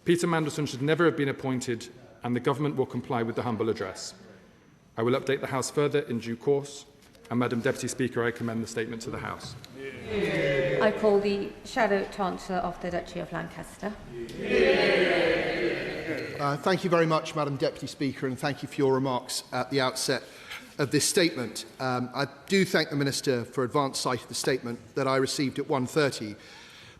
Peter Mandelson should never have been appointed, and the Government will comply with the humble address. I will update the House further in due course, and Madam Deputy Speaker, I commend the statement to the House. I call the Shadow Chancellor of the Duchy of Lancaster. Thank you very much, Madam Deputy Speaker, and thank you for your remarks at the outset of this statement. I do thank the Minister for advance sight of the statement that I received at 1:30,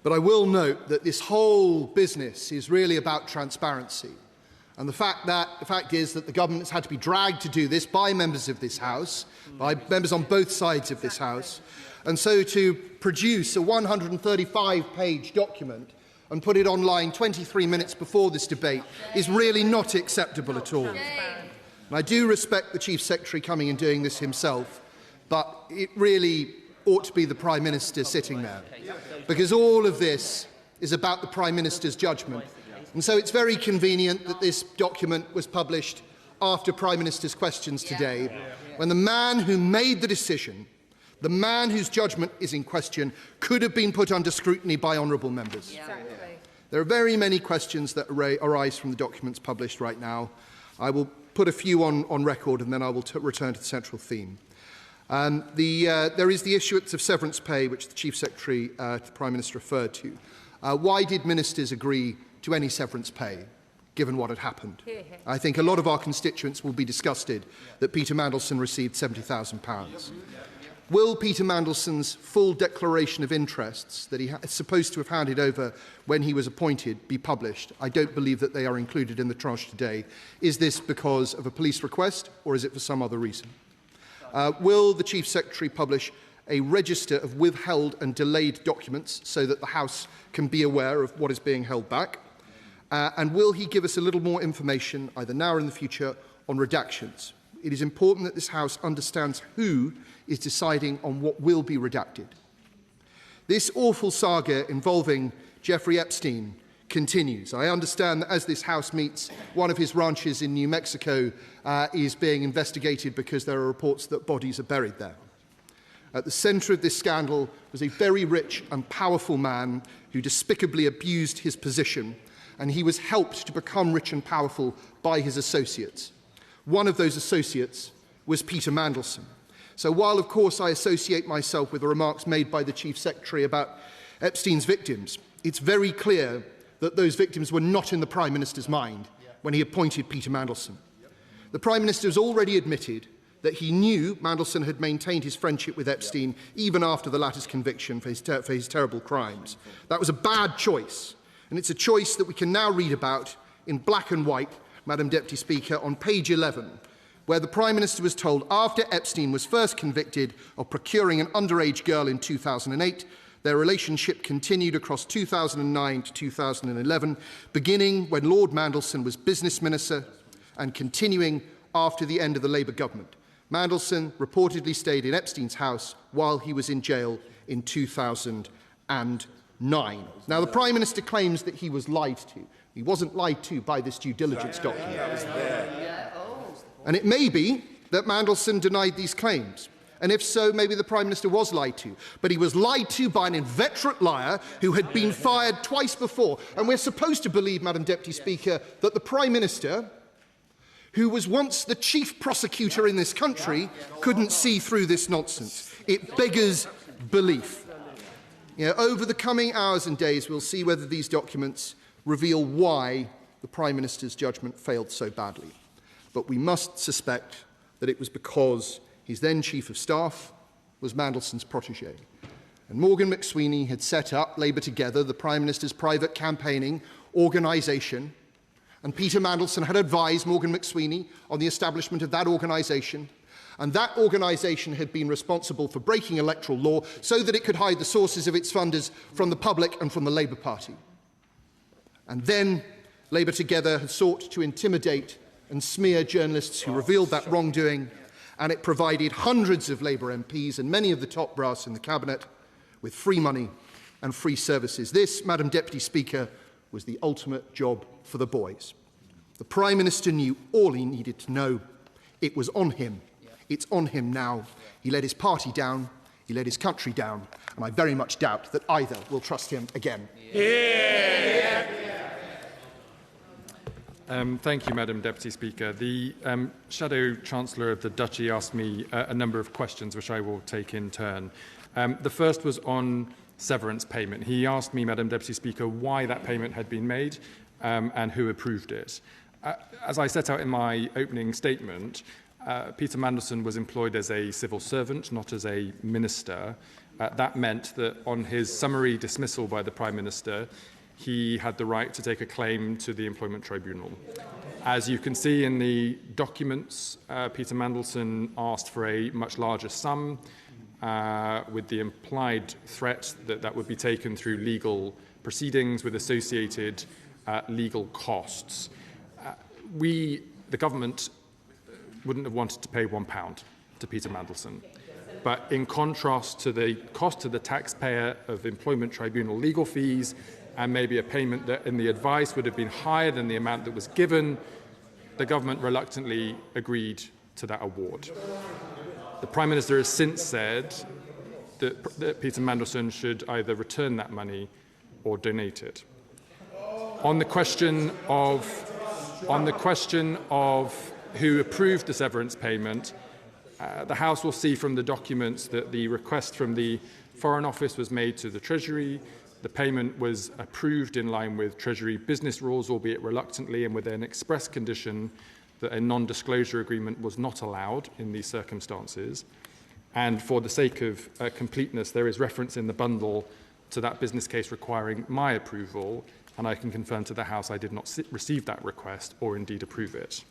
but I will note that this whole business is really about transparency. And the fact is that the government has had to be dragged to do this by members of this House, by members on both sides of this House, and so to produce a 135-page document and put it online 23 minutes before this debate is really not acceptable at all. And I do respect the Chief Secretary coming and doing this himself, but it really ought to be the Prime Minister sitting there, because all of this is about the Prime Minister's judgment. And so it's very convenient that this document was published after Prime Minister's questions today, when the man who made the decision, the man whose judgment is in question, could have been put under scrutiny by honourable members. Exactly. There are very many questions that arise from the documents published right now. I will put a few on record, and then I will return to the central theme. There is the issuance of severance pay, which the Chief Secretary to the Prime Minister referred to. Why did ministers agree to any severance pay, given what had happened? I think a lot of our constituents will be disgusted that Peter Mandelson received £70,000. Will Peter Mandelson's full declaration of interests that he is supposed to have handed over when he was appointed be published? I don't believe that they are included in the tranche today. Is this because of a police request, or is it for some other reason? Will the Chief Secretary publish a register of withheld and delayed documents so that the House can be aware of what is being held back? And will he give us a little more information, either now or in the future, on redactions? It is important that this House understands who is deciding on what will be redacted. This awful saga involving Jeffrey Epstein continues. I understand that as this House meets, one of his ranches in New Mexico is being investigated because there are reports that bodies are buried there. At the centre of this scandal was a very rich and powerful man who despicably abused his position, and he was helped to become rich and powerful by his associates. One of those associates was Peter Mandelson. So while, of course, I associate myself with the remarks made by the Chief Secretary about Epstein's victims, it's very clear that those victims were not in the Prime Minister's mind when he appointed Peter Mandelson. The Prime Minister has already admitted that he knew Mandelson had maintained his friendship with Epstein even after the latter's conviction for his terrible crimes. That was a bad choice, and it's a choice that we can now read about in black and white, Madam Deputy Speaker, on page 11, where the Prime Minister was told after Epstein was first convicted of procuring an underage girl in 2008, their relationship continued across 2009 to 2011, beginning when Lord Mandelson was Business Minister and continuing after the end of the Labour government. Mandelson reportedly stayed in Epstein's house while he was in jail in 2009. Now, the Prime Minister claims that he was lied to. He wasn't lied to by this due diligence document. And it may be that Mandelson denied these claims. And if so, maybe the Prime Minister was lied to. But he was lied to by an inveterate liar who had been fired twice before. And we're supposed to believe, Madam Deputy Speaker, that the Prime Minister, who was once the chief prosecutor in this country, couldn't see through this nonsense. It beggars belief. Over the coming hours and days, we'll see whether these documents reveal why the Prime Minister's judgment failed so badly. But we must suspect that it was because his then Chief of Staff was Mandelson's protégé. And Morgan McSweeney had set up Labour Together, the Prime Minister's private campaigning organisation, and Peter Mandelson had advised Morgan McSweeney on the establishment of that organisation, and that organisation had been responsible for breaking electoral law so that it could hide the sources of its funders from the public and from the Labour Party. And then Labour Together had sought to intimidate and smear journalists who revealed that wrongdoing, and it provided hundreds of Labour MPs and many of the top brass in the Cabinet with free money and free services. This, Madam Deputy Speaker, was the ultimate job for the boys. The Prime Minister knew all he needed to know. It was on him. It's on him now. He let his party down, he let his country down, and I very much doubt that either will trust him again. Thank you, Madam Deputy Speaker. The Shadow Chancellor of the Duchy asked me a number of questions, which I will take in turn. The first was on severance payment. He asked me, Madam Deputy Speaker, why that payment had been made and who approved it. As I set out in my opening statement, Peter Mandelson was employed as a civil servant, not as a minister. That meant that on his summary dismissal by the Prime Minister, he had the right to take a claim to the Employment Tribunal. As you can see in the documents, Peter Mandelson asked for a much larger sum, with the implied threat that that would be taken through legal proceedings with associated legal costs. The government, wouldn't have wanted to pay £1 to Peter Mandelson. But in contrast to the cost to the taxpayer of Employment Tribunal legal fees and maybe a payment that in the advice would have been higher than the amount that was given, the government reluctantly agreed to that award. The Prime Minister has since said that Peter Mandelson should either return that money or donate it. On the question of who approved the severance payment, the House will see from the documents that the request from the Foreign Office was made to the Treasury. The payment was approved in line with Treasury business rules, albeit reluctantly, and with an express condition that a non-disclosure agreement was not allowed in these circumstances. And for the sake of completeness, there is reference in the bundle to that business case requiring my approval, and I can confirm to the House I did not receive that request or indeed approve it.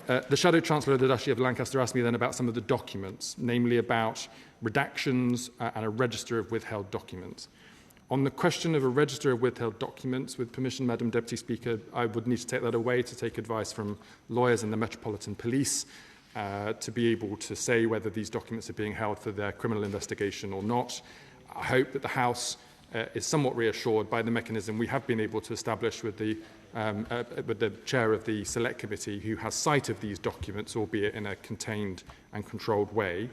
The Shadow Chancellor of the Duchy of Lancaster asked me then about some of the documents, namely about redactions and a register of withheld documents. On the question of a register of withheld documents, with permission, Madam Deputy Speaker, I would need to take that away to take advice from lawyers in the Metropolitan Police to be able to say whether these documents are being held for their criminal investigation or not. I hope that the House is somewhat reassured by the mechanism we have been able to establish with the chair of the Select Committee, who has sight of these documents, albeit in a contained and controlled way.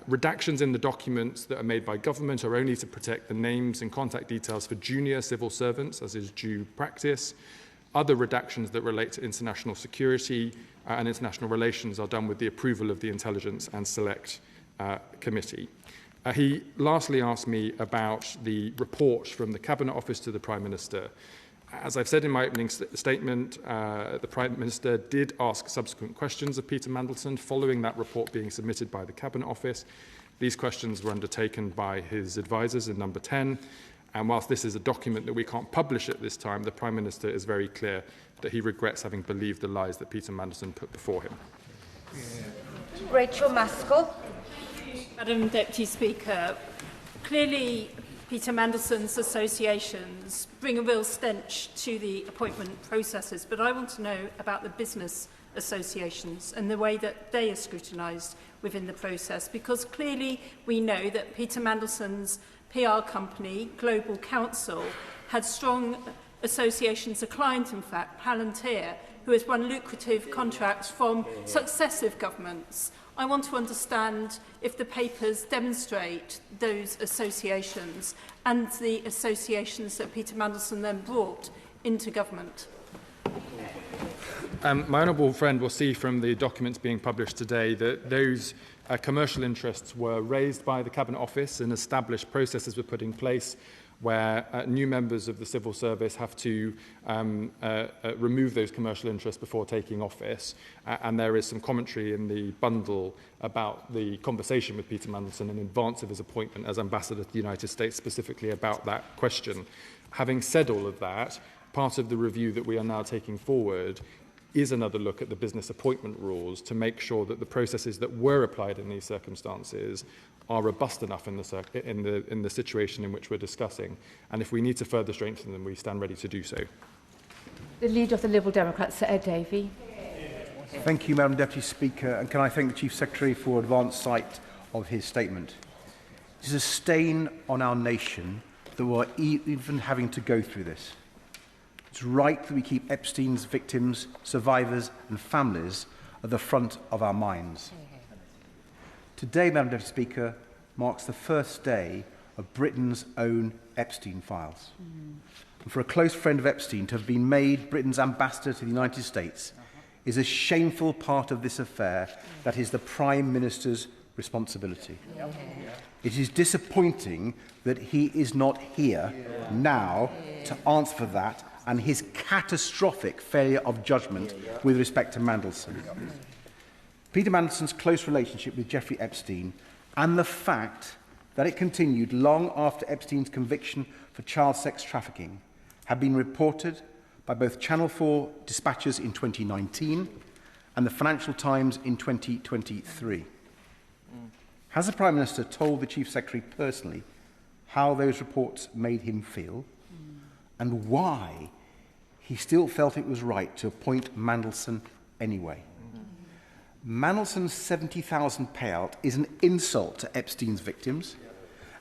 Redactions in the documents that are made by government are only to protect the names and contact details for junior civil servants, as is due practice. Other redactions that relate to international security and international relations are done with the approval of the Intelligence and Select Committee. He lastly asked me about the report from the Cabinet Office to the Prime Minister. As I've said in my opening statement, the Prime Minister did ask subsequent questions of Peter Mandelson following that report being submitted by the Cabinet Office. These questions were undertaken by his advisers in number 10, and whilst this is a document that we can't publish at this time, the Prime Minister is very clear that he regrets having believed the lies that Peter Mandelson put before him. Rachel Maskell. Madam Deputy Speaker, clearly Peter Mandelson's associations bring a real stench to the appointment processes, but I want to know about the business associations and the way that they are scrutinised within the process, because clearly we know that Peter Mandelson's PR company, Global Counsel, had strong associations, a client in fact, Palantir, who has won lucrative contracts from successive governments. I want to understand if the papers demonstrate those associations and the associations that Peter Mandelson then brought into government. My honourable friend will see from the documents being published today that those commercial interests were raised by the Cabinet Office and established processes were put in place where new members of the civil service have to remove those commercial interests before taking office. And there is some commentary in the bundle about the conversation with Peter Mandelson in advance of his appointment as Ambassador to the United States, specifically about that question. Having said all of that, part of the review that we are now taking forward is another look at the business appointment rules to make sure that the processes that were applied in these circumstances are robust enough in the situation in which we're discussing. And if we need to further strengthen them, we stand ready to do so. The Leader of the Liberal Democrats, Sir Ed Davey. Thank you, Madam Deputy Speaker, and can I thank the Chief Secretary for advance sight of his statement. It is a stain on our nation that we're even having to go through this. It's right that we keep Epstein's victims, survivors and families at the front of our minds. Today, Madam Deputy Speaker, marks the first day of Britain's own Epstein files. And for a close friend of Epstein to have been made Britain's ambassador to the United States is a shameful part of this affair that is the Prime Minister's responsibility. It is disappointing that he is not here now to answer for that and his catastrophic failure of judgment with respect to Mandelson. Peter Mandelson's close relationship with Jeffrey Epstein and the fact that it continued long after Epstein's conviction for child sex trafficking have been reported by both Channel 4 dispatchers in 2019 and the Financial Times in 2023. Has the Prime Minister told the Chief Secretary personally how those reports made him feel and why he still felt it was right to appoint Mandelson anyway? Mandelson's £70,000 payout is an insult to Epstein's victims,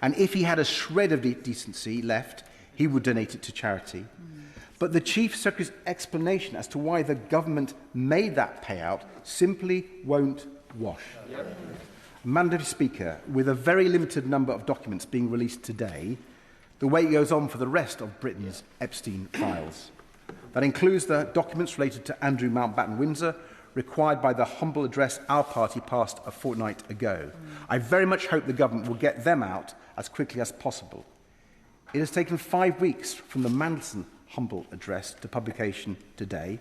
and if he had a shred of decency left, he would donate it to charity. But the Chief Secretary's explanation as to why the government made that payout simply won't wash. Madam Deputy Speaker, with a very limited number of documents being released today, the wait goes on for the rest of Britain's Epstein files. That includes the documents related to Andrew Mountbatten Windsor, required by the humble address our party passed a fortnight ago. I very much hope the government will get them out as quickly as possible. It has taken 5 weeks from the Mandelson humble address to publication today.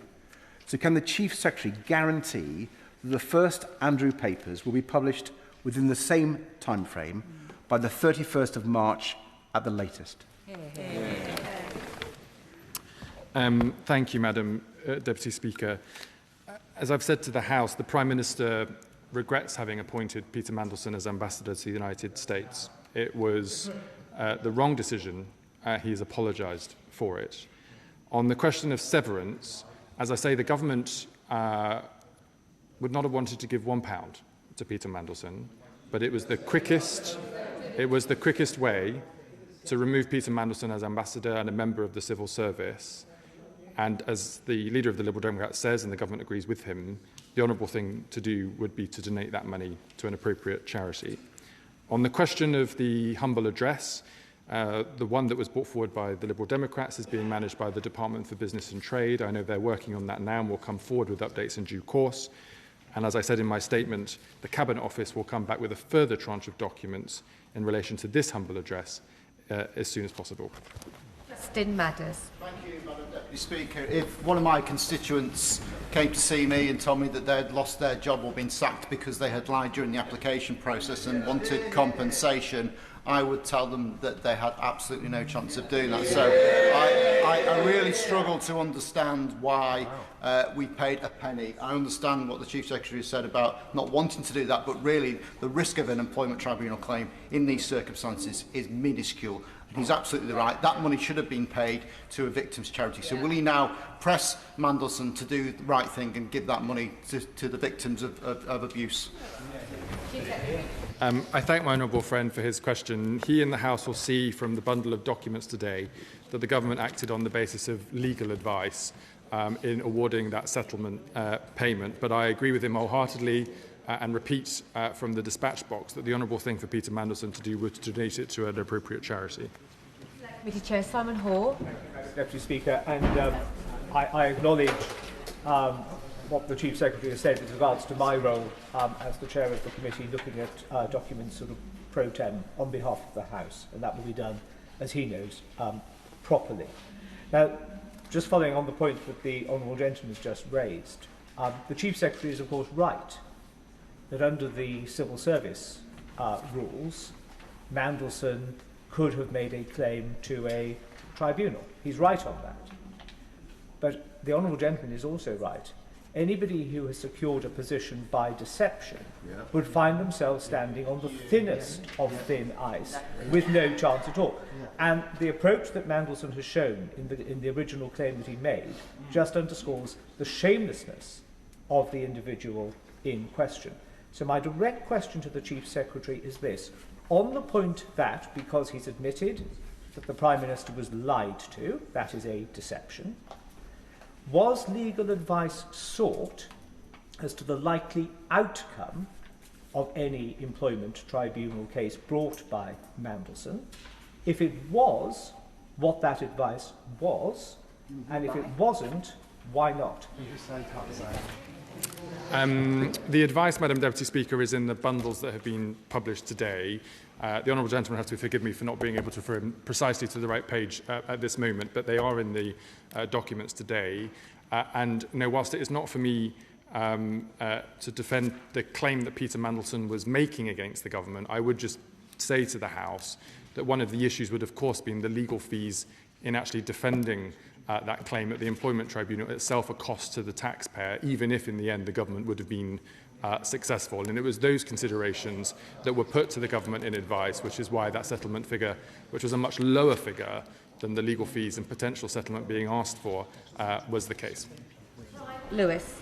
So can the Chief Secretary guarantee that the first Andrew papers will be published within the same time frame by the 31st of March at the latest? Thank you, Madam Deputy Speaker. As I've said to the House, the Prime Minister regrets having appointed Peter Mandelson as Ambassador to the United States. It was the wrong decision. He has apologised for it. On the question of severance, as I say, the government would not have wanted to give £1 to Peter Mandelson, but it was the quickest way to remove Peter Mandelson as ambassador and a member of the civil service. And as the leader of the Liberal Democrats says, and the government agrees with him, the honourable thing to do would be to donate that money to an appropriate charity. On the question of the humble address, the one that was brought forward by the Liberal Democrats is being managed by the Department for Business and Trade. I know they're working on that now and will come forward with updates in due course. And as I said in my statement, the Cabinet Office will come back with a further tranche of documents in relation to this humble address as soon as possible. Justin Matters. Thank you, Madam Deputy Speaker. If one of my constituents came to see me and told me that they'd lost their job or been sacked because they had lied during the application process and wanted compensation, I would tell them that they had absolutely no chance of doing that. So I really struggle to understand why we paid a penny. I understand what the Chief Secretary has said about not wanting to do that, but really the risk of an employment tribunal claim in these circumstances is minuscule. And he's absolutely right. That money should have been paid to a victims' charity. So will he now press Mandelson to do the right thing and give that money to the victims of abuse? I thank my honourable friend for his question. He and the House will see from the bundle of documents today that the government acted on the basis of legal advice in awarding that settlement payment. But I agree with him wholeheartedly and repeat from the dispatch box that the honourable thing for Peter Mandelson to do was to donate it to an appropriate charity. Committee Chair Simon Hoare. Deputy Speaker, and I acknowledge what the Chief Secretary has said with regards to my role as the Chair of the Committee looking at documents sort of pro tem on behalf of the House, and that will be done, as he knows, properly. Now, just following on the point that the Honourable Gentleman has just raised, the Chief Secretary is of course right that under the civil service rules, Mandelson could have made a claim to a tribunal. He's right on that. But the Honourable Gentleman is also right. Anybody who has secured a position by deception would find themselves standing on the thinnest of thin ice with no chance at all. And the approach that Mandelson has shown in the original claim that he made just underscores the shamelessness of the individual in question. So my direct question to the Chief Secretary is this. On the point that, because he's admitted that the Prime Minister was lied to, that is a deception, was legal advice sought as to the likely outcome of any employment tribunal case brought by Mandelson. If it was, what that advice was, and if it wasn't, why not? The advice, Madam Deputy Speaker, is in the bundles that have been published today. The honourable gentleman has to forgive me for not being able to refer him precisely to the right page at this moment, but they are in the documents today. And whilst it is not for me to defend the claim that Peter Mandelson was making against the government, I would just say to the House that one of the issues would, of course, been the legal fees in actually defending that claim at the Employment Tribunal itself, a cost to the taxpayer, even if in the end the government would have been successful. And it was those considerations that were put to the government in advice, which is why that settlement figure, which was a much lower figure than the legal fees and potential settlement being asked for, was the case. Lewis.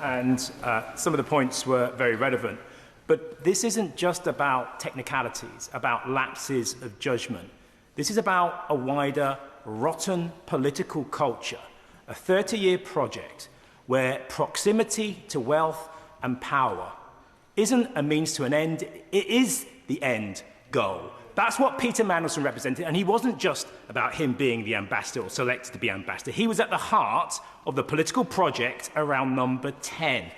And some of the points were very relevant. But this isn't just about technicalities, about lapses of judgment. This is about a wider, rotten political culture, a 30-year project where proximity to wealth and power isn't a means to an end, it is the end goal. That's what Peter Mandelson represented, and he wasn't just about him being the ambassador or selected to be ambassador. He was at the heart of the political project around number 10.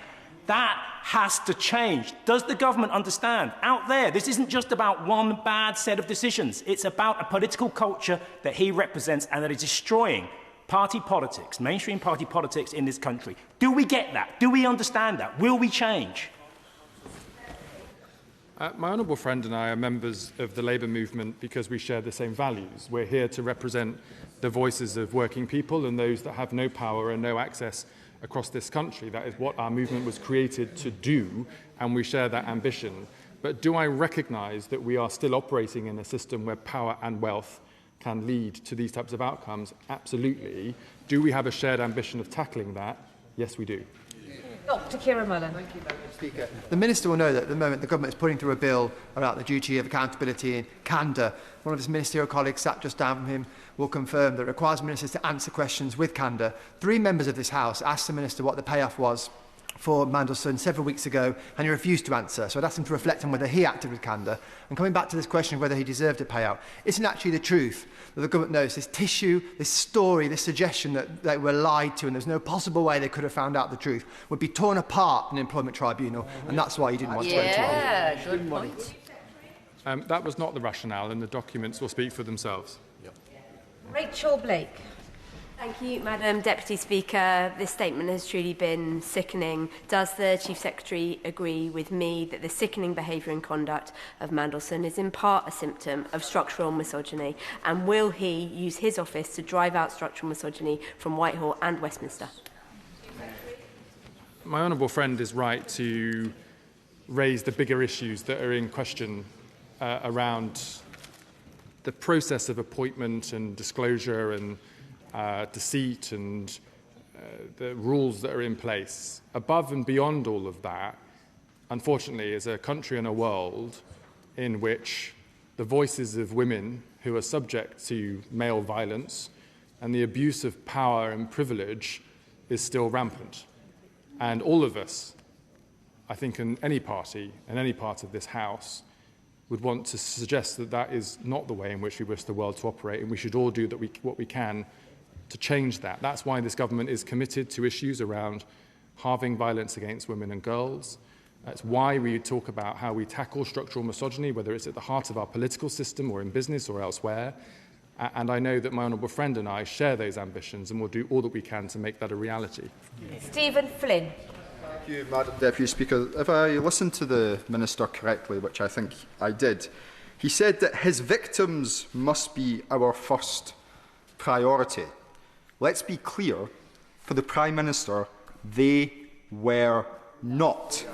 That has to change. Does the government understand? Out there, this isn't just about one bad set of decisions. It's about a political culture that he represents and that is destroying party politics, mainstream party politics in this country. Do we get that? Do we understand that? Will we change? My honourable friend and I are members of the Labour movement because we share the same values. We're here to represent the voices of working people and those that have no power and no access across this country. That is what our movement was created to do, and we share that ambition. But do I recognise that we are still operating in a system where power and wealth can lead to these types of outcomes? Absolutely. Do we have a shared ambition of tackling that? Yes, we do. Dr. Keir Mullen. Thank you, Madam Speaker. The Minister will know that at the moment the Government is putting through a bill about the duty of accountability and candour. One of his ministerial colleagues sat just down from him will confirm that it requires ministers to answer questions with candour. 3 members of this House asked the Minister what the payoff was for Mandelson several weeks ago, and he refused to answer. So I'd asked him to reflect on whether he acted with candour. And coming back to this question of whether he deserved a payout, isn't actually the truth that the government knows this tissue, this story, this suggestion that they were lied to and there's no possible way they could have found out the truth would be torn apart in an employment tribunal, and that's why he didn't want to go to it. Yeah, good point. That was not the rationale, and the documents will speak for themselves. Rachel Blake. Thank you, Madam Deputy Speaker. This statement has truly been sickening. Does the Chief Secretary agree with me that the sickening behaviour and conduct of Mandelson is in part a symptom of structural misogyny? And will he use his office to drive out structural misogyny from Whitehall and Westminster? My honourable friend is right to raise the bigger issues that are in question around the process of appointment and disclosure and deceit and the rules that are in place. Above and beyond all of that, unfortunately, is a country and a world in which the voices of women who are subject to male violence and the abuse of power and privilege is still rampant. And all of us, I think in any party, in any part of this House, would want to suggest that that is not the way in which we wish the world to operate, and we should all do what we can to change that. That's why this government is committed to issues around halving violence against women and girls. That's why we talk about how we tackle structural misogyny, whether it's at the heart of our political system or in business or elsewhere. And I know that my honourable friend and I share those ambitions and will do all that we can to make that a reality. Stephen Flynn. Thank you, Madam Deputy Speaker. If I listened to the Minister correctly, which I think I did, he said that his victims must be our first priority. Let's be clear, for the Prime Minister, they were not.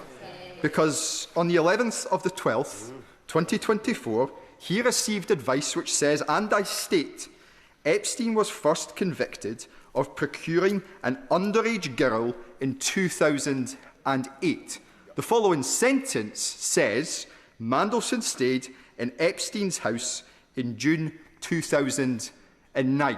Because on the 11th of the 12th, 2024, he received advice which says, and I state, Epstein was first convicted of procuring an underage girl in 2008. The following sentence says, Mandelson stayed in Epstein's house in June 2009.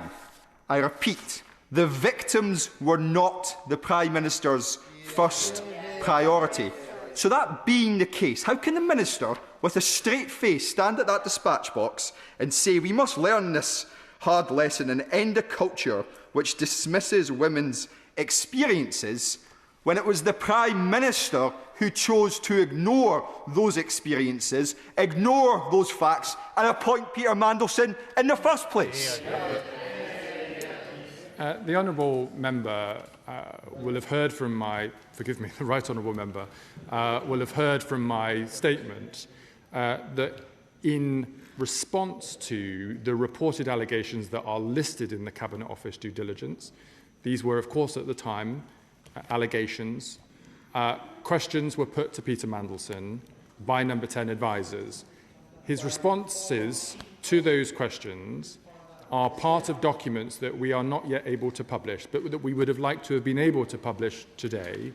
I repeat, the victims were not the Prime Minister's first priority. So that being the case, how can the Minister, with a straight face, stand at that dispatch box and say we must learn this hard lesson and end a culture which dismisses women's experiences, when it was the Prime Minister who chose to ignore those experiences, ignore those facts, and appoint Peter Mandelson in the first place? The honourable member will have heard from my, forgive me, the right honourable member will have heard from my statement that in response to the reported allegations that are listed in the Cabinet Office due diligence, these were, of course, at the time, allegations. Questions were put to Peter Mandelson by Number 10 advisers. His responses to those questions are part of documents that we are not yet able to publish, but that we would have liked to have been able to publish today.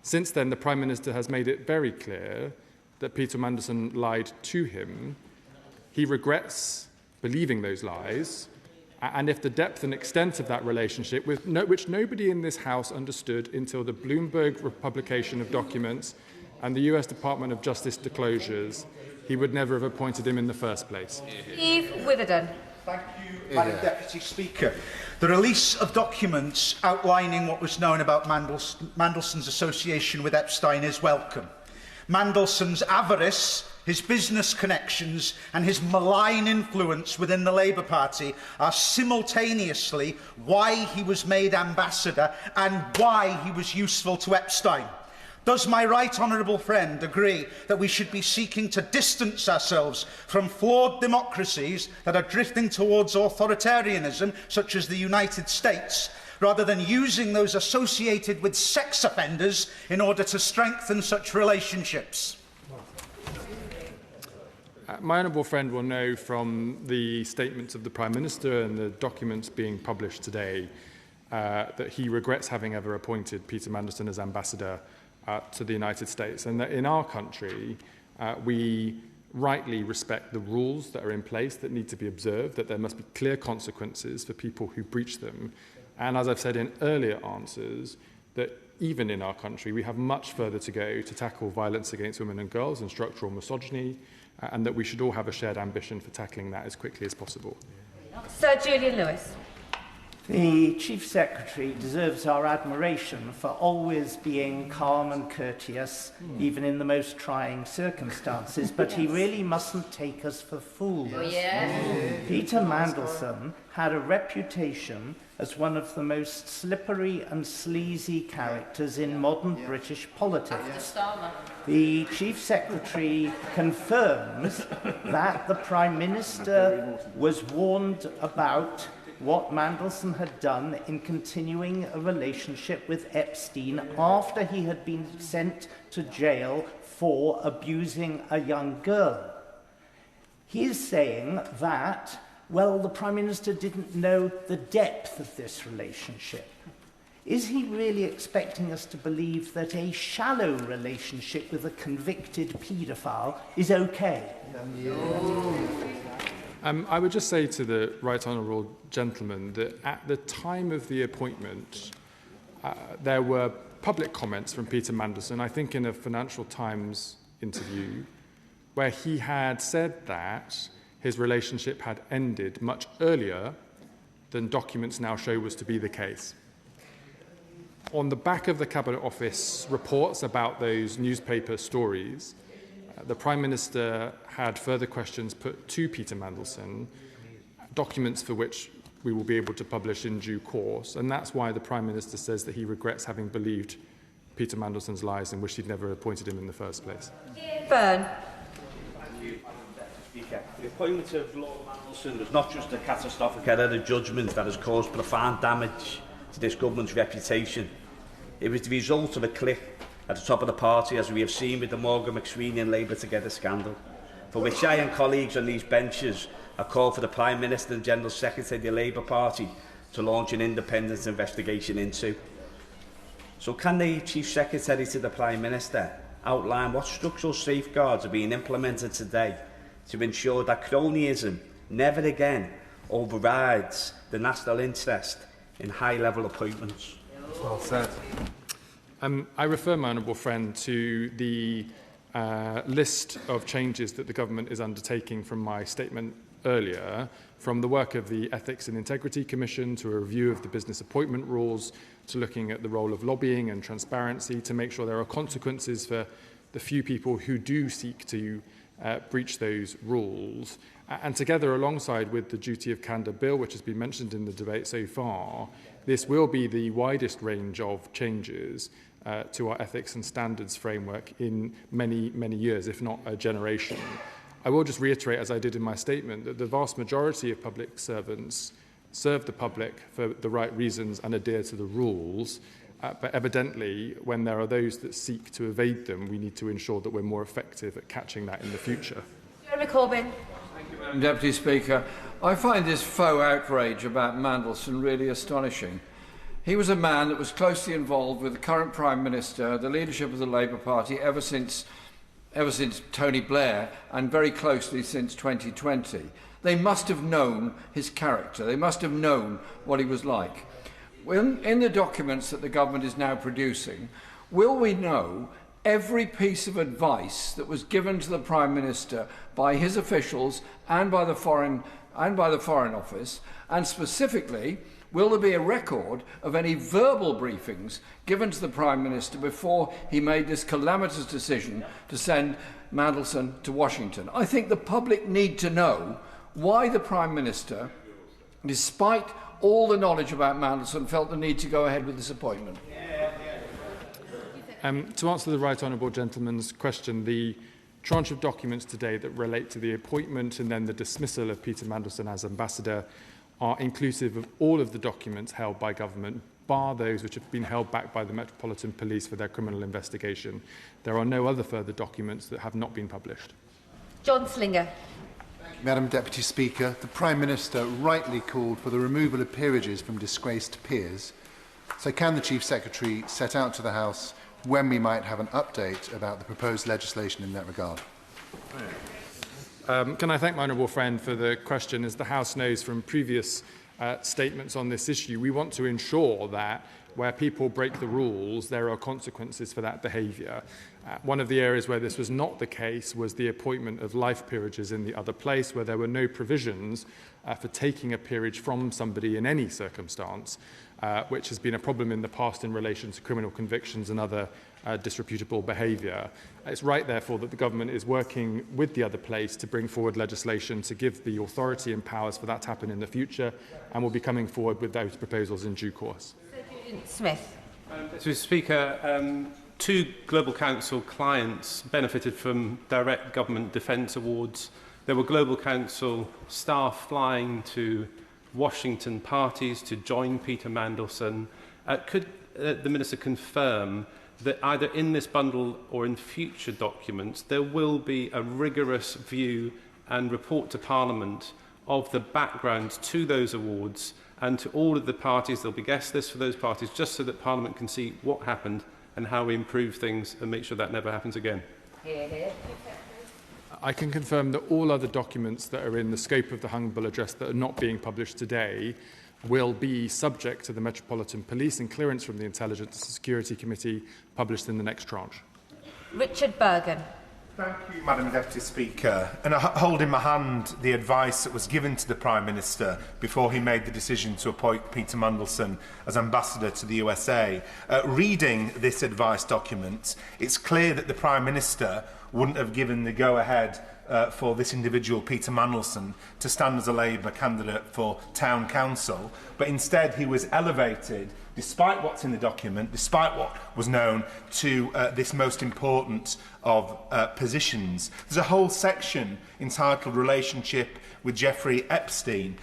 Since then, the Prime Minister has made it very clear that Peter Mandelson lied to him. He regrets believing those lies, and if the depth and extent of that relationship, which nobody in this House understood until the Bloomberg publication of documents and the US Department of Justice disclosures, he would never have appointed him in the first place. Steve Witherden. Thank you, Madam Deputy Speaker. The release of documents outlining what was known about Mandelson's association with Epstein is welcome. Mandelson's avarice, his business connections and his malign influence within the Labour Party are simultaneously why he was made ambassador and why he was useful to Epstein. Does my right honourable friend agree that we should be seeking to distance ourselves from flawed democracies that are drifting towards authoritarianism, such as the United States, rather than using those associated with sex offenders in order to strengthen such relationships? My honourable friend will know from the statements of the Prime Minister and the documents being published today that he regrets having ever appointed Peter Mandelson as ambassador to the United States, and that in our country we rightly respect the rules that are in place that need to be observed, that there must be clear consequences for people who breach them. And as I've said in earlier answers, that even in our country we have much further to go to tackle violence against women and girls and structural misogyny, and that we should all have a shared ambition for tackling that as quickly as possible. Sir Julian Lewis. The Chief Secretary deserves our admiration for always being calm and courteous, even in the most trying circumstances, but he really mustn't take us for fools. Oh, yes. Peter Mandelson had a reputation as one of the most slippery and sleazy characters in modern British politics. The Chief Secretary confirms that the Prime Minister was warned about what Mandelson had done in continuing a relationship with Epstein after he had been sent to jail for abusing a young girl. He is saying that, well, the Prime Minister didn't know the depth of this relationship. Is he really expecting us to believe that a shallow relationship with a convicted paedophile is okay? I would just say to the right honourable gentleman that at the time of the appointment, there were public comments from Peter Mandelson, I think in a Financial Times interview, where he had said that his relationship had ended much earlier than documents now show was to be the case. On the back of the Cabinet Office reports about those newspaper stories, the Prime Minister had further questions put to Peter Mandelson, documents for which we will be able to publish in due course, and that's why the Prime Minister says that he regrets having believed Peter Mandelson's lies and wished he'd never appointed him in the first place. Byrne. The appointment of Lord Mandelson was not just a catastrophic error of judgment that has caused profound damage to this government's reputation. It was the result of a clique at the top of the party, as we have seen with the Morgan McSweeney and Labour Together scandal, for which I and colleagues on these benches have called for the Prime Minister and General Secretary of the Labour Party to launch an independent investigation into. So can the Chief Secretary to the Prime Minister outline what structural safeguards are being implemented today to ensure that cronyism never again overrides the national interest in high-level appointments? Well said. I refer my honourable friend to the list of changes that the government is undertaking from my statement earlier, from the work of the Ethics and Integrity Commission to a review of the business appointment rules, to looking at the role of lobbying and transparency to make sure there are consequences for the few people who do seek to breach those rules. And together, alongside with the Duty of Candour Bill, which has been mentioned in the debate so far, this will be the widest range of changes to our ethics and standards framework in many, many years, if not a generation. I will just reiterate, as I did in my statement, that the vast majority of public servants serve the public for the right reasons and adhere to the rules. But evidently, when there are those that seek to evade them, we need to ensure that we're more effective at catching that in the future. Jeremy Corbyn. Thank you, Madam Deputy Speaker. I find this faux outrage about Mandelson really astonishing. He was a man that was closely involved with the current Prime Minister, the leadership of the Labour Party, ever since Tony Blair, and very closely since 2020. They must have known his character. They must have known what he was like. In the documents that the government is now producing, will we know every piece of advice that was given to the Prime Minister by his officials and by the Foreign Office, and specifically, will there be a record of any verbal briefings given to the Prime Minister before he made this calamitous decision to send Mandelson to Washington? I think the public need to know why the Prime Minister, despite all the knowledge about Mandelson, felt the need to go ahead with this appointment. To answer the right honourable gentleman's question, the tranche of documents today that relate to the appointment and then the dismissal of Peter Mandelson as ambassador are inclusive of all of the documents held by government, bar those which have been held back by the Metropolitan Police for their criminal investigation. There are no other further documents that have not been published. John Slinger. Madam Deputy Speaker, the Prime Minister rightly called for the removal of peerages from disgraced peers. So can the Chief Secretary set out to the House when we might have an update about the proposed legislation in that regard? Can I thank my honourable friend for the question? As the House knows from previous statements on this issue, we want to ensure that where people break the rules, there are consequences for that behaviour. One of the areas where this was not the case was the appointment of life peerages in the other place, where there were no provisions for taking a peerage from somebody in any circumstance, which has been a problem in the past in relation to criminal convictions and other disreputable behaviour. It's right, therefore, that the government is working with the other place to bring forward legislation to give the authority and powers for that to happen in the future, and will be coming forward with those proposals in due course. Smith. Mr. Speaker, two Global Council clients benefited from direct government defence awards. There were Global Council staff flying to Washington parties to join Peter Mandelson. Could the Minister confirm that either in this bundle or in future documents there will be a rigorous view and report to Parliament of the background to those awards and to all of the parties? There'll be guest lists for those parties, just so that Parliament can see what happened and how we improve things and make sure that never happens again. I can confirm that all other documents that are in the scope of the humble address that are not being published today will be subject to the Metropolitan Police and clearance from the Intelligence and Security Committee, published in the next tranche. Richard Bergen. Thank you, Madam Deputy Speaker. And I hold in my hand the advice that was given to the Prime Minister before he made the decision to appoint Peter Mandelson as ambassador to the USA. Reading this advice document, it's clear that the Prime Minister wouldn't have given the go-ahead for this individual, Peter Mandelson, to stand as a Labour candidate for Town Council, but instead he was elevated, despite what's in the document, despite what was known, to this most important of positions. There's a whole section entitled Relationship with Jeffrey Epstein.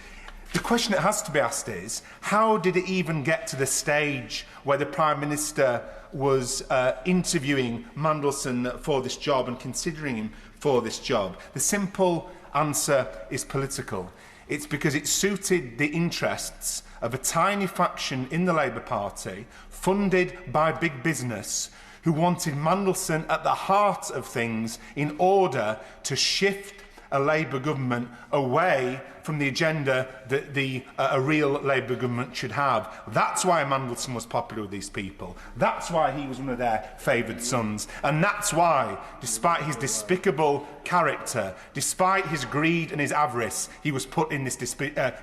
The question that has to be asked is, how did it even get to the stage where the Prime Minister was interviewing Mandelson for this job and considering him for this job? The simple answer is political. It's because it suited the interests of a tiny faction in the Labour Party, funded by big business, who wanted Mandelson at the heart of things in order to shift a Labour government away from the agenda that a real Labour government should have. That's why Mandelson was popular with these people. That's why he was one of their favoured sons. And that's why, despite his despicable character, despite his greed and his avarice, he was put in this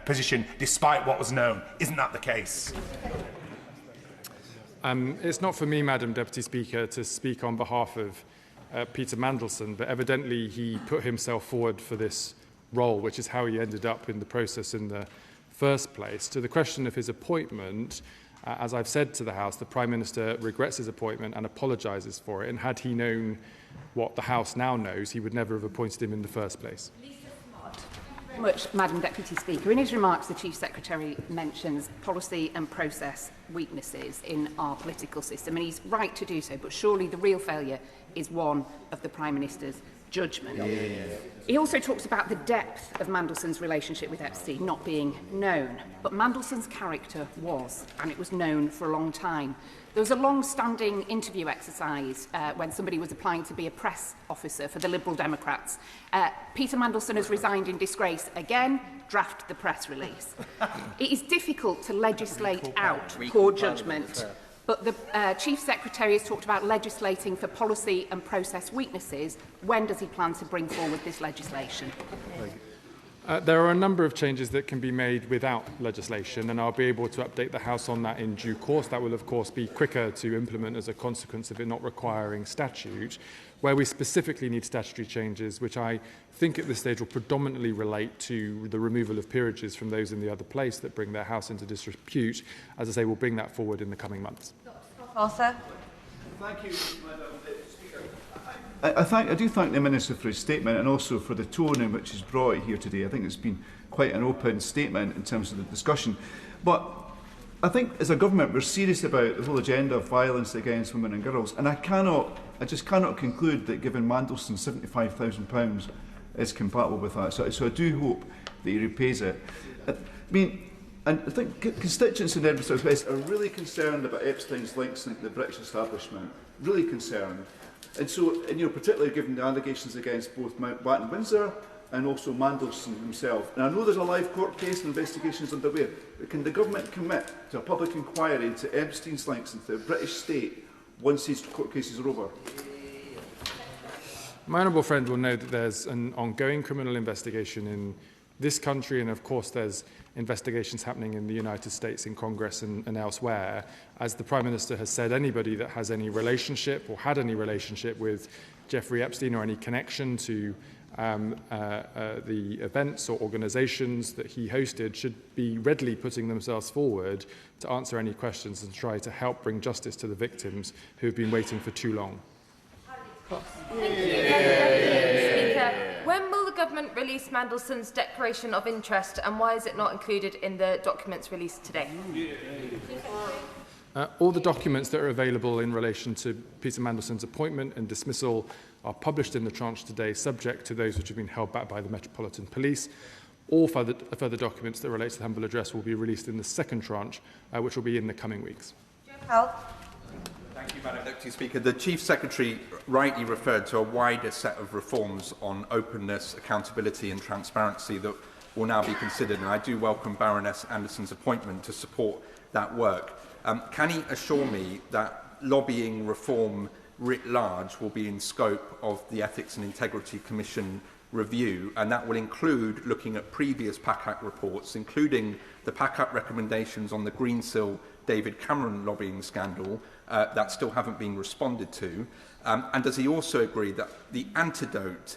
position despite what was known. Isn't that the case? It's not for me, Madam Deputy Speaker, to speak on behalf of Peter Mandelson, but evidently he put himself forward for this role, which is how he ended up in the process in the first place. To the question of his appointment, as I've said to the House, the Prime Minister regrets his appointment and apologises for it, and had he known what the House now knows, he would never have appointed him in the first place. Much, Madam Deputy Speaker. In his remarks, the Chief Secretary mentions policy and process weaknesses in our political system, and he's right to do so, but surely the real failure is one of the Prime Minister's judgment. He also talks about the depth of Mandelson's relationship with Epstein not being known, but Mandelson's character was, and it was known for a long time. There was a long-standing interview exercise when somebody was applying to be a press officer for the Liberal Democrats. Peter Mandelson has resigned in disgrace again. Draft the press release. It is difficult to legislate out poor judgment, but the Chief Secretary has talked about legislating for policy and process weaknesses. When does he plan to bring forward this legislation? There are a number of changes that can be made without legislation, and I'll be able to update the House on that in due course. That will, of course, be quicker to implement as a consequence of it not requiring statute. Where we specifically need statutory changes, which I think at this stage will predominantly relate to the removal of peerages from those in the other place that bring their House into disrepute. As I say, we'll bring that forward in the coming months. Arthur. Thank you, Madam Speaker. I do thank the Minister for his statement and also for the tone in which he's brought it here today. I think it's been quite an open statement in terms of the discussion. But I think as a government we're serious about the whole agenda of violence against women and girls, and I just cannot conclude that giving Mandelson £75,000 is compatible with that. So I do hope that he repays it. And I think constituents in Edinburgh South West are really concerned about Epstein's links to the British establishment, really concerned. And so, particularly given the allegations against both Mountbatten and Windsor and also Mandelson himself. And I know there's a live court case and investigations underway, but can the government commit to a public inquiry into Epstein's links into the British state once these court cases are over? My honourable friend will know that there's an ongoing criminal investigation in this country, and of course there's investigations happening in the United States in Congress and elsewhere. As the Prime Minister has said, anybody that has any relationship or had any relationship with Jeffrey Epstein or any connection to the events or organisations that he hosted should be readily putting themselves forward to answer any questions and try to help bring justice to the victims who have been waiting for too long. When will the government release Mandelson's declaration of interest, and why is it not included in the documents released today? All the documents that are available in relation to Peter Mandelson's appointment and dismissal are published in the tranche today, subject to those which have been held back by the Metropolitan Police. All further documents that relate to the humble address will be released in the second tranche, which will be in the coming weeks. Thank you, Madam Deputy Speaker. The Chief Secretary rightly referred to a wider set of reforms on openness, accountability and transparency that will now be considered, and I do welcome Baroness Anderson's appointment to support that work. Can he assure me that lobbying reform writ large will be in scope of the Ethics and Integrity Commission review, and that will include looking at previous PACAC reports, including the PACAC recommendations on the Greensill David Cameron lobbying scandal that still haven't been responded to? And does he also agree that the antidote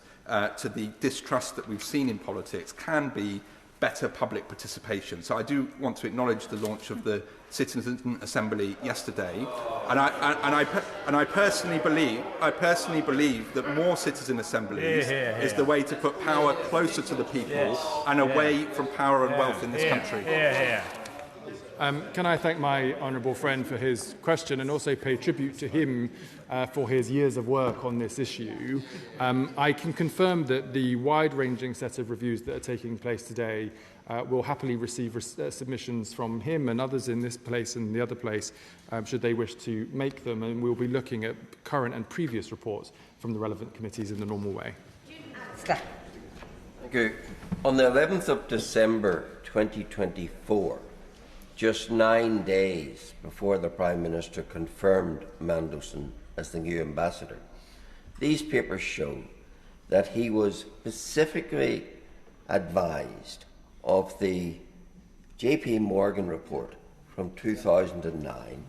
to the distrust that we've seen in politics can be better public participation? So I do want to acknowledge the launch of the Citizen Assembly yesterday, and I personally believe that more citizen assemblies is the way to put power closer to the people and away from power and wealth in this country. Can I thank my honourable friend for his question and also pay tribute to him for his years of work on this issue. I can confirm that the wide-ranging set of reviews that are taking place today will happily receive submissions from him and others in this place and the other place, should they wish to make them, and we'll be looking at current and previous reports from the relevant committees in the normal way. Thank you. On the 11th of December 2024, just 9 days before the Prime Minister confirmed Mandelson as the new ambassador, these papers show that he was specifically advised of the JP Morgan report from 2009,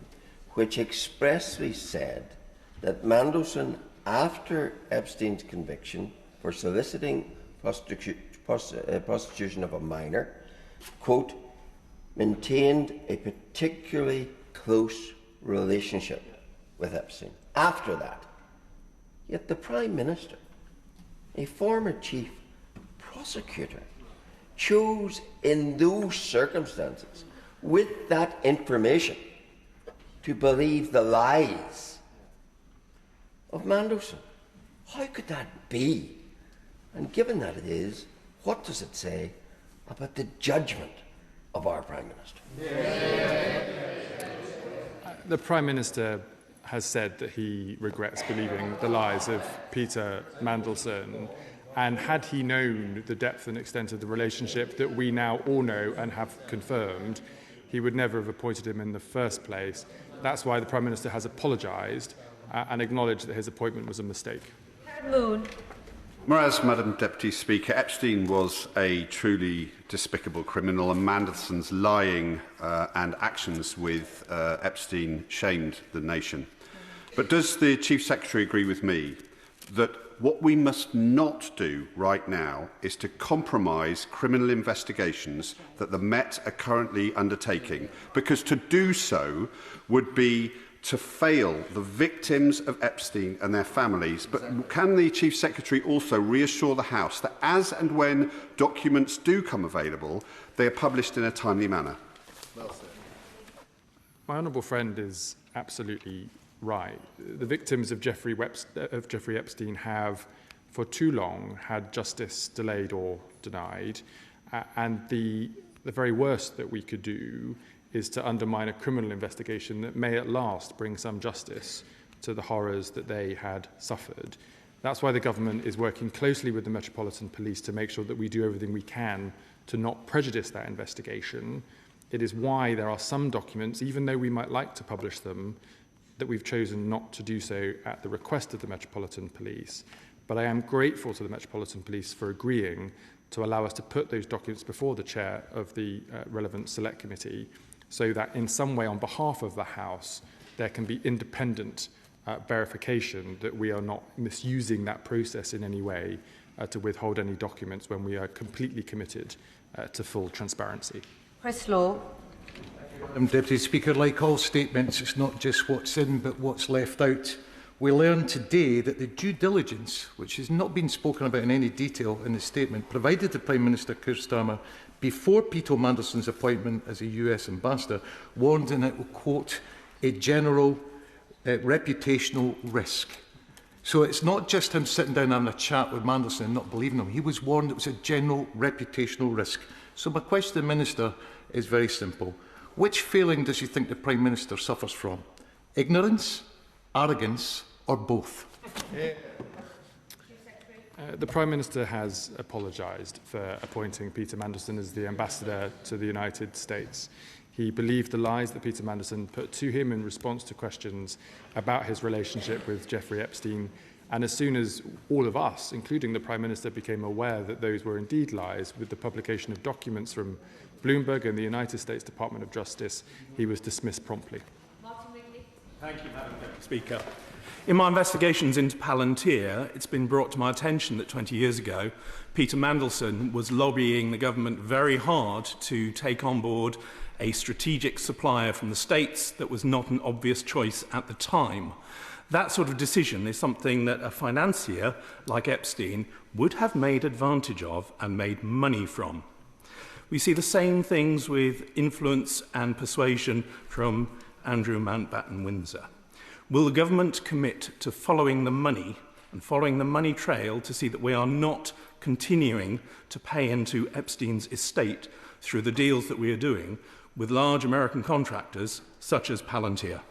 which expressly said that Mandelson, after Epstein's conviction for soliciting prostitution of a minor, quote, maintained a particularly close relationship with Epstein. After that, yet the Prime Minister, a former chief prosecutor, chose in those circumstances, with that information, to believe the lies of Mandelson. How could that be? And given that it is, what does it say about the judgment of our Prime Minister? The Prime Minister has said that he regrets believing the lies of Peter Mandelson, and had he known the depth and extent of the relationship that we now all know and have confirmed, he would never have appointed him in the first place. That's why the Prime Minister has apologised and acknowledged that his appointment was a mistake. Moon. Whereas, Madam Deputy Speaker, Epstein was a truly despicable criminal, and Mandelson's lying and actions with Epstein shamed the nation. But does the Chief Secretary agree with me that what we must not do right now is to compromise criminal investigations that the Met are currently undertaking? Because to do so would be to fail the victims of Epstein and their families. But can the Chief Secretary also reassure the House that as and when documents do come available, they are published in a timely manner? My honourable friend is absolutely right. The victims of Jeffrey Epstein have, for too long, had justice delayed or denied. And the very worst that we could do is to undermine a criminal investigation that may at last bring some justice to the horrors that they had suffered. That's why the government is working closely with the Metropolitan Police to make sure that we do everything we can to not prejudice that investigation. It is why there are some documents, even though we might like to publish them, that we've chosen not to do so at the request of the Metropolitan Police. But I am grateful to the Metropolitan Police for agreeing to allow us to put those documents before the chair of the relevant select committee, so that in some way on behalf of the House there can be independent verification that we are not misusing that process in any way to withhold any documents when we are completely committed to full transparency. Chris Law. Madam Deputy Speaker, like all statements, it's not just what's in but what's left out. We learned today that the due diligence, which has not been spoken about in any detail in the statement, provided to Prime Minister Keir Starmer before Peter Mandelson's appointment as a US ambassador, warned in it will quote, a general reputational risk. So it's not just him sitting down having a chat with Mandelson and not believing him. He was warned it was a general reputational risk. So my question to the Minister is very simple. Which failing does he think the Prime Minister suffers from? Ignorance, arrogance, or both? The Prime Minister has apologised for appointing Peter Mandelson as the ambassador to the United States. He believed the lies that Peter Mandelson put to him in response to questions about his relationship with Jeffrey Epstein. And as soon as all of us, including the Prime Minister, became aware that those were indeed lies, with the publication of documents from Bloomberg and the United States Department of Justice, he was dismissed promptly. Thank you, Madam Speaker. In my investigations into Palantir, it's been brought to my attention that 20 years ago, Peter Mandelson was lobbying the government very hard to take on board a strategic supplier from the States that was not an obvious choice at the time. That sort of decision is something that a financier like Epstein would have made advantage of and made money from. We see the same things with influence and persuasion from Andrew Mountbatten Windsor. Will the government commit to following the money and following the money trail to see that we are not continuing to pay into Epstein's estate through the deals that we are doing with large American contractors such as Palantir?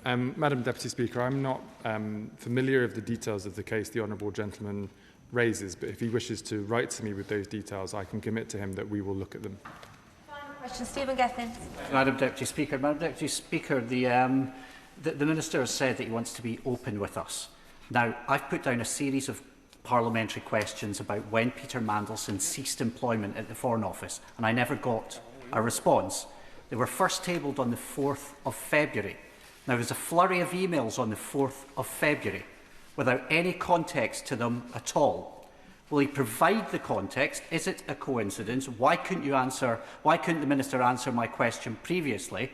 Madam Deputy Speaker, I'm not familiar of the details of the case the honourable gentleman raises. But if he wishes to write to me with those details, I can commit to him that we will look at them. Final question, Stephen Gethin. Madam Deputy Speaker, the Minister has said that he wants to be open with us. Now, I've put down a series of parliamentary questions about when Peter Mandelson ceased employment at the Foreign Office, and I never got a response. They were first tabled on the 4th of February. Now, there's a flurry of emails on the 4th of February without any context to them at all. Will he provide the context? Is it a coincidence? Why couldn't the Minister answer my question previously?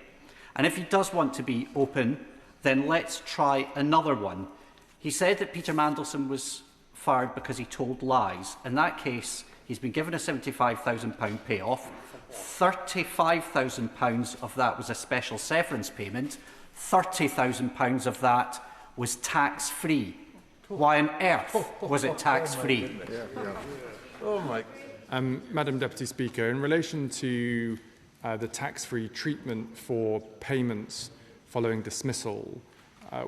And if he does want to be open, then let's try another one. He said that Peter Mandelson was fired because he told lies. In that case, he's been given a £75,000 payoff. £35,000 of that was a special severance payment. £30,000 of that was tax-free. Why on earth was it tax-free? Madam Deputy Speaker, in relation to the tax-free treatment for payments following dismissal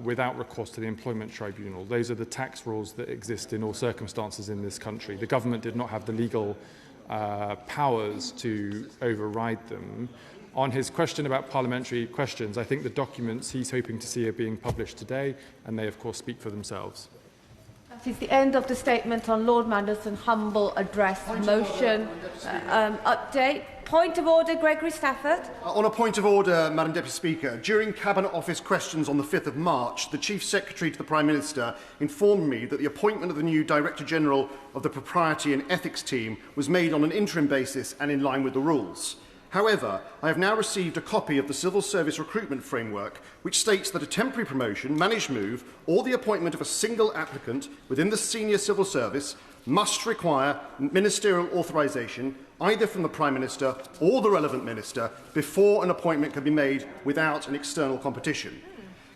without recourse to the Employment Tribunal, those are the tax rules that exist in all circumstances in this country. The government did not have the legal powers to override them. On his question about parliamentary questions, I think the documents he's hoping to see are being published today, and they, of course, speak for themselves. That is the end of the statement on Lord Mandelson humble address motion. Update. Point of order, Gregory Stafford. On a point of order, Madam Deputy Speaker, during Cabinet Office questions on the 5th of March, the Chief Secretary to the Prime Minister informed me that the appointment of the new Director General of the Propriety and Ethics Team was made on an interim basis and in line with the rules. However, I have now received a copy of the Civil Service Recruitment Framework, which states that a temporary promotion, managed move, or the appointment of a single applicant within the senior civil service must require ministerial authorisation either from the Prime Minister or the relevant minister before an appointment can be made without an external competition.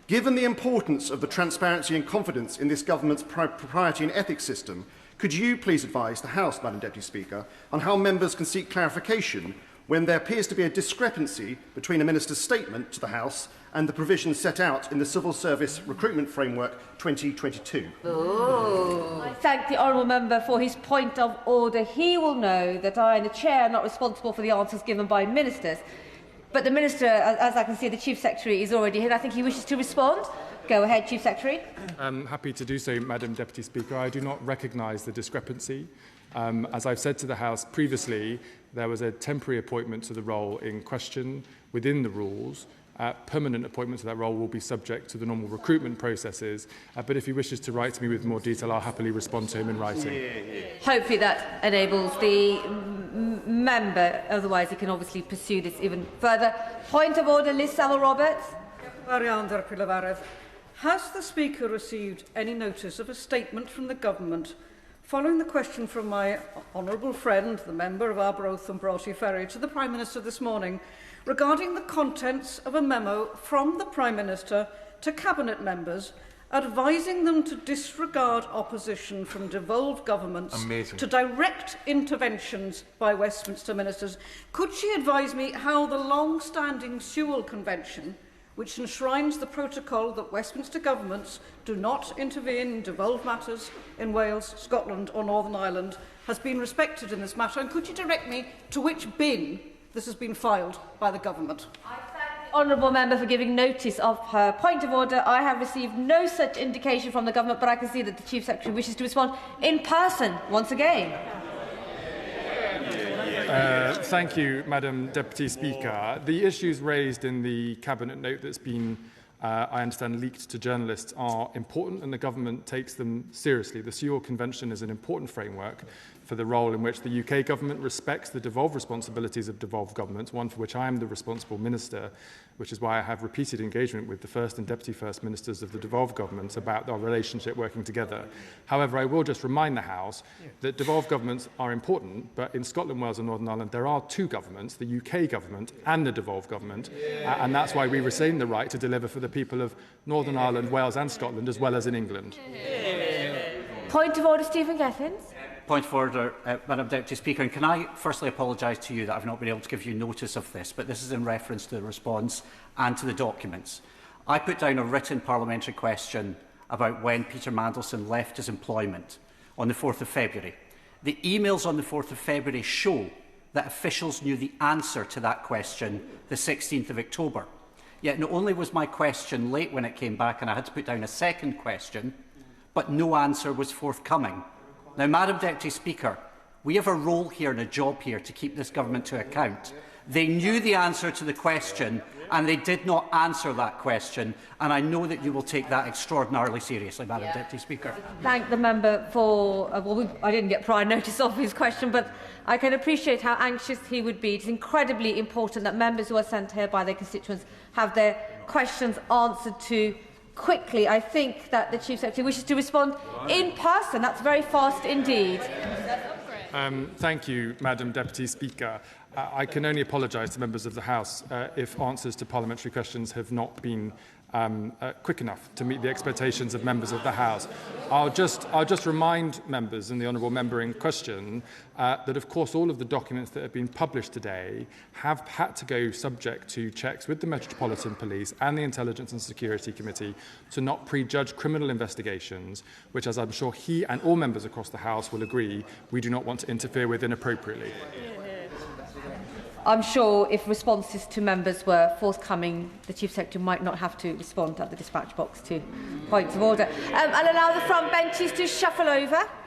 Given the importance of the transparency and confidence in this government's propriety and ethics system, could you please advise the House, Madam Deputy Speaker, on how members can seek clarification when there appears to be a discrepancy between a minister's statement to the House and the provisions set out in the Civil Service Recruitment Framework 2022. I thank the honourable member for his point of order. He will know that I and the Chair are not responsible for the answers given by ministers. But the Minister, as I can see, the Chief Secretary is already here. I think he wishes to respond. Go ahead, Chief Secretary. I'm happy to do so, Madam Deputy Speaker. I do not recognise the discrepancy. As I've said to the House previously, there was a temporary appointment to the role in question within the rules. Permanent appointment to that role will be subject to the normal recruitment processes. But if he wishes to write to me with more detail, I'll happily respond to him in writing. Hopefully that enables the member. Otherwise, he can obviously pursue this even further. Point of order, Liz Saville-Roberts. Has the Speaker received any notice of a statement from the Government following the question from my honourable friend, the member of Arbroath and Broughty Ferry, to the Prime Minister this morning regarding the contents of a memo from the Prime Minister to Cabinet members advising them to disregard opposition from devolved governments to direct interventions by Westminster ministers? Could she advise me how the long-standing Sewell Convention, which enshrines the protocol that Westminster governments do not intervene in devolved matters in Wales, Scotland or Northern Ireland, has been respected in this matter? And could you direct me to which bin this has been filed by the government? I thank the honourable member for giving notice of her point of order. I have received no such indication from the government, but I can see that the Chief Secretary wishes to respond in person once again. Thank you, Madam Deputy Speaker. The issues raised in the Cabinet note that's been, I understand, leaked to journalists are important, and the government takes them seriously. The Sewell Convention is an important framework for the role in which the UK government respects the devolved responsibilities of devolved governments, one for which I am the responsible minister, which is why I have repeated engagement with the First and Deputy First Ministers of the devolved governments about our relationship working together. However, I will just remind the House that devolved governments are important, but in Scotland, Wales and Northern Ireland there are two governments, the UK government and the devolved government, and that's why we retain the right to deliver for the people of Northern Ireland, Wales and Scotland, as well as in England. Point of order, Stephen Gethin. Point of order, Madam Deputy Speaker. And can I firstly apologise to you that I've not been able to give you notice of this, but this is in reference to the response and to the documents. I put down a written parliamentary question about when Peter Mandelson left his employment. on the 4th of February. The emails on the 4th of February show that officials knew the answer to that question the 16th of October. Yet not only was my question late when it came back and I had to put down a second question, but no answer was forthcoming. Now, Madam Deputy Speaker, we have a role here and a job here to keep this government to account. They knew the answer to the question and they did not answer that question, and I know that you will take that extraordinarily seriously, Madam Deputy Speaker. Thank the member for... I didn't get prior notice of his question, but I can appreciate how anxious he would be. It's incredibly important that members who are sent here by their constituents have their questions answered to quickly. I think that the Chief Secretary wishes to respond in person. That's very fast indeed. Thank you, Madam Deputy Speaker. I can only apologise to members of the House if answers to parliamentary questions have not been quick enough to meet the expectations of members of the House. I'll just remind members and the honourable member in question that, of course, all of the documents that have been published today have had to go subject to checks with the Metropolitan Police and the Intelligence and Security Committee to not prejudge criminal investigations, which, as I'm sure he and all members across the House will agree, we do not want to interfere with inappropriately. I'm sure if responses to members were forthcoming, the Chief Secretary might not have to respond at the dispatch box to points of order. I'll allow the front benches to shuffle over.